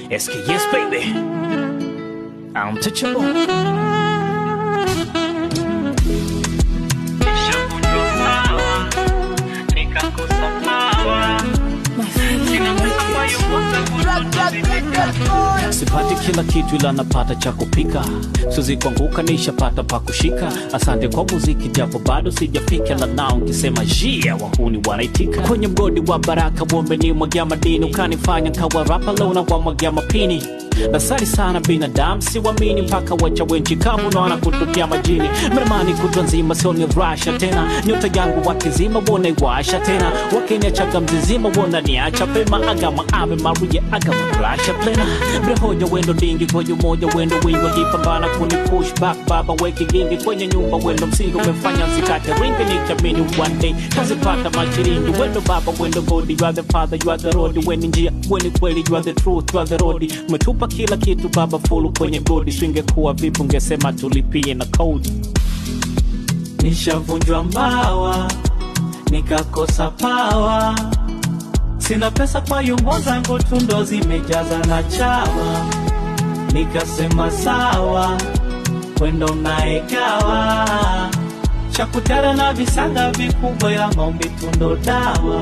SKS baby, I'm untouchable. Sipati kila kitu ila napata cha kupika, siwezi kuanguka nishapata pa kushika. Asante kwa muziki japo bado sijafika, na nao nikisema jia wahuni wanaitika. Kwenye mgodi wa baraka wombe mwagia madini, ukanifanya kawa rapa leo na wamwagia mapini. Nasali sana binadamu siwamini, mpaka wacha wenchi kamu na wanakutupia majini. Mremani kutwa nzima sioni rasha tena, nyota yangu wakizima wona iwasha tena. Wakiniachaga mzizima wona niacha pema, agama ave maria agama rasha plena. Brehoja wendo dingi kwenye moja wendo wingi, wakipambana kuni push back baba weki gingi. Kwenye nyumba wendo msingi umefanya zikate ringi, nikiamini one day kazi pata machiringi. Wendo baba wendo godi, you are the father, you are the road. Weni njia, weni kweli, you are the truth, you are the road. Umetupa kila kitu baba fulu kwenye godi, swingekuwa vipu ungesema tulipie na code. Nishavunjwa mbawa, nikakosa power. Sina pesa kwa yumbo zangu tundo zimejaza na chawa. Nikasema sawa, wendo naegawa. Chakutara na visanga vikubwa ya maombi tundo dawa.